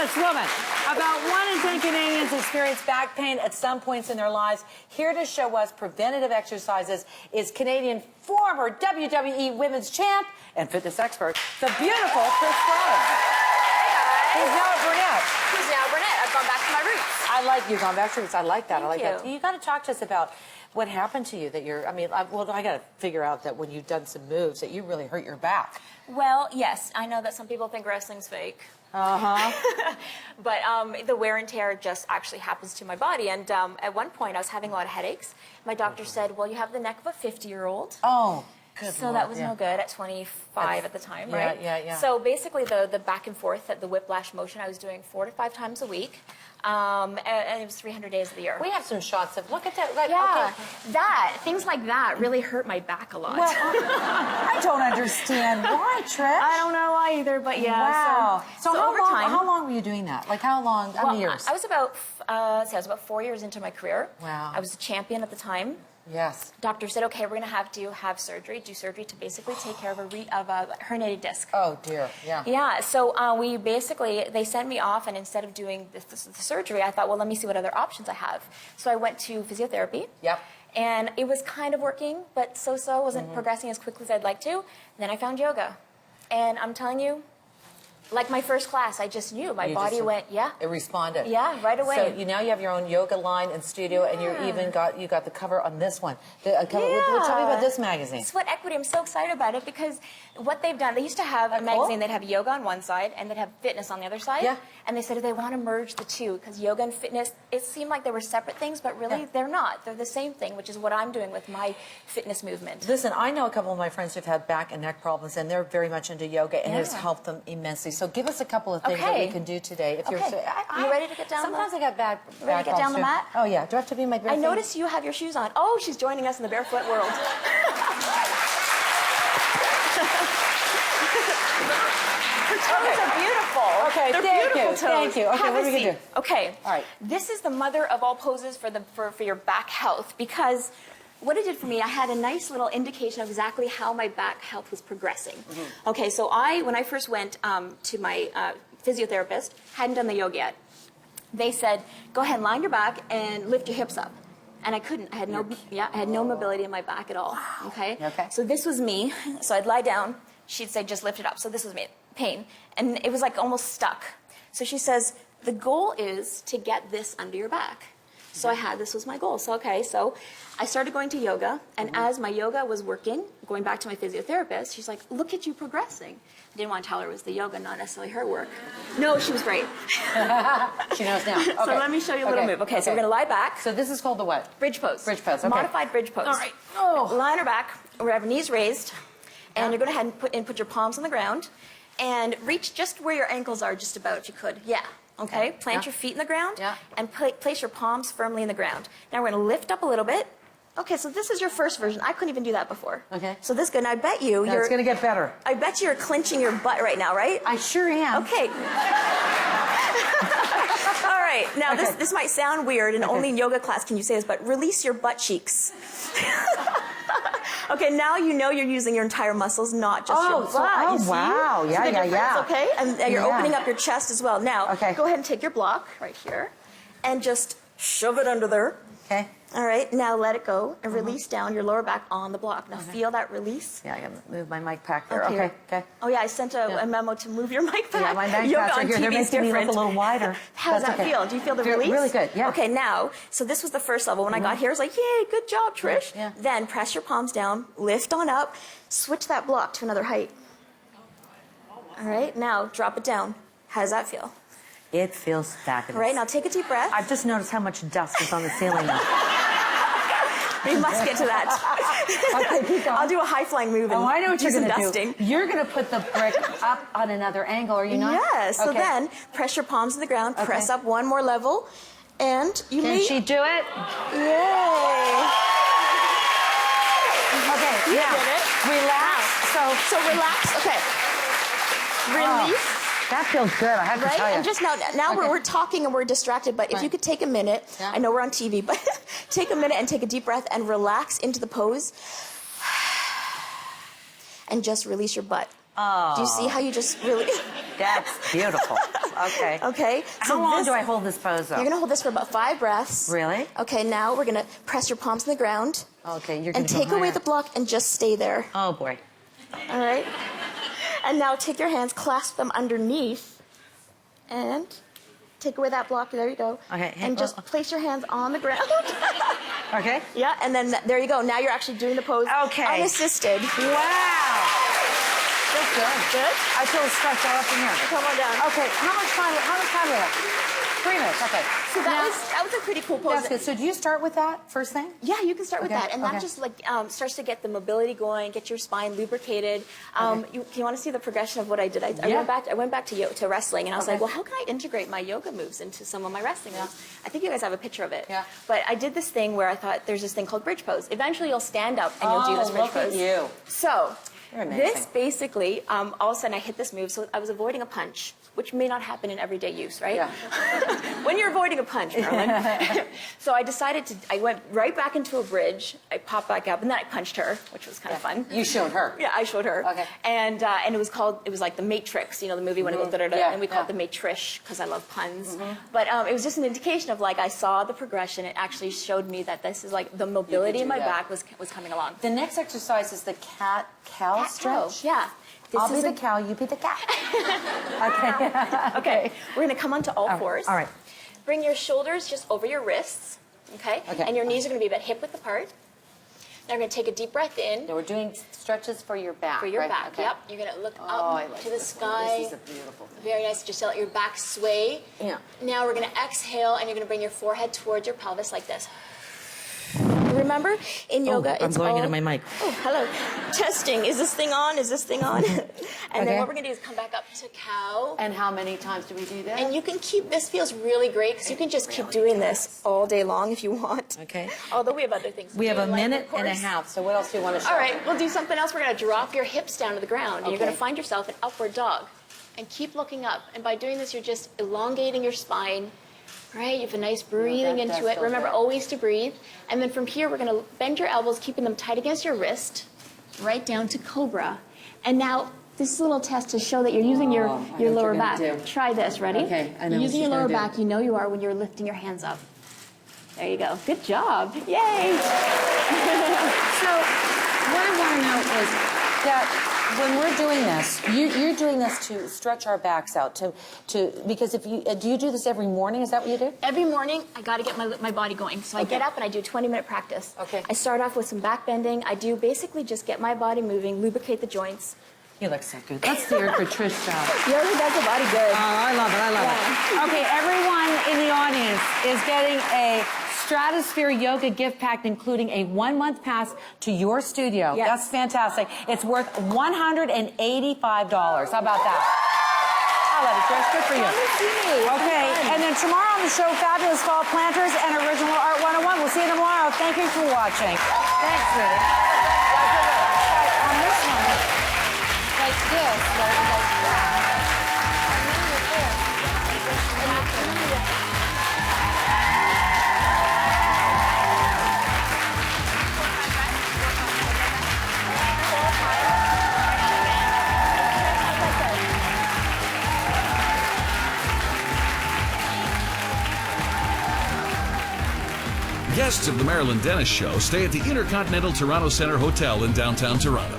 this woman. About 1 in 10 Canadians experience back pain at some points in their lives. Here to show us preventative exercises is Canadian former WWE Women's Champ and fitness expert, the beautiful Trish Stratus. Who's now a brunette. Who's now a brunette. I've gone back to my roots. I like you gone back to roots. I like that. Thank that. You got to talk to us about what happened to you that you're, I got to figure out that when you've done some moves that you really hurt your back. Well, yes, I know that some people think wrestling's fake. Uh-huh. But the wear and tear just actually happens to my body. And at one point, I was having a lot of headaches. My doctor said, well, you have the neck of a 50-year-old. Oh, good So Lord, that was no good at 25 at the time, right? Yeah. So basically, the back and forth, the whiplash motion, I was doing 4 to 5 times a week. And it was 300 days of the year. We have some shots of, look at that. Like, Yeah, okay. things like that really hurt my back a lot. Well, I don't understand why, Trish. I don't know why either, but yeah. Wow. So over time, how long were you doing that? Like how long? How many years? I was about 4 years into my career. Wow. I was a champion at the time. Yes. Doctor said, okay, we're going to have to have surgery, do surgery to basically take care of a herniated disc. Oh, dear. Yeah. Yeah, so they sent me off, and instead of doing the surgery, I thought, well, let me see what other options I have. So I went to physiotherapy. Yep. And it was kind of working, but so-so, wasn't progressing as quickly as I'd like to. And then I found yoga. And I'm telling you, like my first class, I just knew. My body went, yeah. It responded. Yeah, right away. So now you have your own yoga line and studio, and you even got the cover on this one. Tell me about this magazine. Sweat Equity. I'm so excited about it because what they've done, they used to have a magazine. They'd have yoga on one side and they'd have fitness on the other side. Yeah. And they said they want to merge the two because yoga and fitness, it seemed like they were separate things, but really they're not. They're the same thing, which is what I'm doing with my fitness movement. Listen, I know a couple of my friends who've had back and neck problems, and they're very much into yoga, and it's helped them immensely. So give us a couple of things that we can do today. If you're you ready to get down? Sometimes I got back ready to get down the mat? Oh yeah. Do I have to be in my bare feet? I notice you have your shoes on. Oh, she's joining us in the barefoot world. Her toes are beautiful. Okay, they're beautiful toes. Thank you. Okay, have what are we gonna do? Okay. All right. This is the mother of all poses for your back health because what it did for me, I had a nice little indication of exactly how my back health was progressing. Okay, so when I first went to my physiotherapist, hadn't done the yoga yet. They said, go ahead and lie on your back and lift your hips up. And I couldn't. I had no mobility in my back at all. Okay? So this was me. So I'd lie down. She'd say, just lift it up. So this was me, pain. And it was like almost stuck. So she says, the goal is to get this under your back. So this was my goal. So so I started going to yoga, and as my yoga was working, going back to my physiotherapist, she's like, look at you progressing. I didn't want to tell her it was the yoga, not necessarily her work. No, she was great. She knows now. Okay. So let me show you a little move. Okay, so we're going to lie back. So this is called the what? Bridge pose. Bridge pose, okay. Modified bridge pose. All right. Oh. Lie on her back. We have our knees raised, and you're going to head and put your palms on the ground, and reach just where your ankles are, just about, if you could. Yeah. Okay, plant your feet in the ground and place your palms firmly in the ground. Now we're going to lift up a little bit. Okay, so this is your first version. I couldn't even do that before. Okay. So this is good. And I bet you're... It's going to get better. I bet you're clenching your butt right now, right? I sure am. Okay. All right. Now this might sound weird, and only in yoga class can you say this, but release your butt cheeks. Okay, now you know you're using your entire muscles, not just your butt. Oh, wow. Yeah. Okay, and you're opening up your chest as well. Now, go ahead and take your block right here and just shove it under there. Okay. All right, now let it go and release down your lower back on the block. Now feel that release. Yeah, I got to move my mic pack there. Okay. Oh yeah, I sent a memo to move your mic pack. Yeah, my mic pack's right here. They're making me look a little wider. How does that feel? Do you feel the release? Really good, yeah. Okay, now, so this was the first level. When I got here, I was like, yay, good job, Trish. Yeah. Then press your palms down, lift on up, switch that block to another height. All right, now drop it down. How does that feel? It feels fabulous. All right, now take a deep breath. I've just noticed how much dust is on the ceiling now. We must get to that. Okay, keep going. I'll do a high-flying move and I know what you're do some going to dusting. do. You're going to put the brick up on another angle, are you not? Yes. So then, press your palms to the ground, press up one more level, and you Can she do it? Yay! Okay, You did it. Relax. So relax. Okay. Release. That feels good, I have to tell you. And just now we're talking and we're distracted, but if you could take a minute, I know we're on TV, but take a minute and take a deep breath and relax into the pose. And just release your butt. Do you see how you just really... That's beautiful. Okay. Okay. How long do I hold this pose, though? You're going to hold this for about 5 breaths. Really? Okay, now we're going to press your palms on the ground. Okay, you're going And to go take away higher. the block and just stay there. Oh, boy. All right? And now take your hands, clasp them underneath, and take away that block. There you go. Okay. And just place your hands on the ground. Okay. Yeah, and then there you go. Now you're actually doing the pose unassisted. Wow. Feels good. Good? I feel stretched all up in here. Come on down. Okay, how much time do we have? 3 minutes, okay. So that was a pretty cool pose. That's good. So do you start with that first thing? Yeah, you can start with Okay, that, and okay. that just like starts to get the mobility going, get your spine lubricated. You want to see the progression of what I did? I went back to wrestling, and I was like, well, how can I integrate my yoga moves into some of my wrestling moves? I think you guys have a picture of it. Yeah. But I did this thing where I thought there's this thing called bridge pose. Eventually, you'll stand up and you'll do this bridge look pose. at you. So You're amazing. this basically, all of a sudden, I hit this move, so I was avoiding a punch, which may not happen in everyday use, right? Yeah. When you're avoiding a punch, Marilyn. So I went right back into a bridge. I popped back up, and then I punched her, which was kind of fun. You showed her. Yeah, I showed her. Okay. And it was like the Matrix, you know, the movie when it goes da-da-da, Yeah, and we call it yeah. the Matrish because I love puns. But it was just an indication of like I saw the progression. It actually showed me that this is like the mobility in my that. back was coming along. The next exercise is the cat-cow stretch. Yeah. I'll be the cow, you be the cat. Okay. Okay. We're going to come onto all fours. All right. Bring your shoulders just over your wrists, okay? Okay. And your knees are going to be about hip width apart. Now we're going to take a deep breath in. So we're doing stretches for your back. For your right? back, Okay. yep. You're going to look I up like to the this one. sky. This is a beautiful thing. Very nice. Just let your back sway. Yeah. Now we're going to exhale, and you're going to bring your forehead towards your pelvis like this. Remember, in yoga, I'm it's blowing all... into my mic. Oh, hello. Testing. Is this thing on? Is this thing on? And Okay. then what we're going to do is come back up to cow. And how many times do we do that? And you can keep, this feels really great because you can just keep doing this all day long if you want. Okay. Although we have other things to We do, have a like, minute of and a course. half, so what else do you want to show? All right, we'll do something else. We're going to drop your hips down to the ground. And you're going Okay. to find yourself an upward dog. And keep looking up. And by doing this, you're just elongating your spine. Right? You have a nice breathing that does into it. feel Remember good. always to breathe. And then from here, we're going to bend your elbows, keeping them tight against your wrist, right down to cobra. And now, this is a little test to show that you're using your I know what lower you're back. gonna do. Try this. Ready? Okay, I know what Using she's your lower gonna do. back, you know you are when you're lifting your hands up. There you go. Good job. Yay! So, what I want to know is that when we're doing this, you're doing this to stretch our backs out, because if you do you do this every morning? Is that what you do? Every morning, I got to get my body going. So I get up and I do 20-minute practice. Okay. I start off with some back bending. I do basically just get my body moving, lubricate the joints. You look so good. Let's see her for Trish Stratus. Yoga does the body good. Oh, I love it. I love it. Okay, everyone in the audience is getting a Stratusphere Yoga gift pack, including a 1-month pass to your studio. Yes. That's fantastic. It's worth $185. How about that? I love it, Trish. Good for you. Come and see me. It's Okay, fun. and then tomorrow on the show, Fabulous Fall Planters and Original Art 101. We'll see you tomorrow. Thank you for watching. Thanks, sweetie. On this one, like this, like that. Guests of the Marilyn Denis Show stay at the Intercontinental Toronto Centre Hotel in downtown Toronto.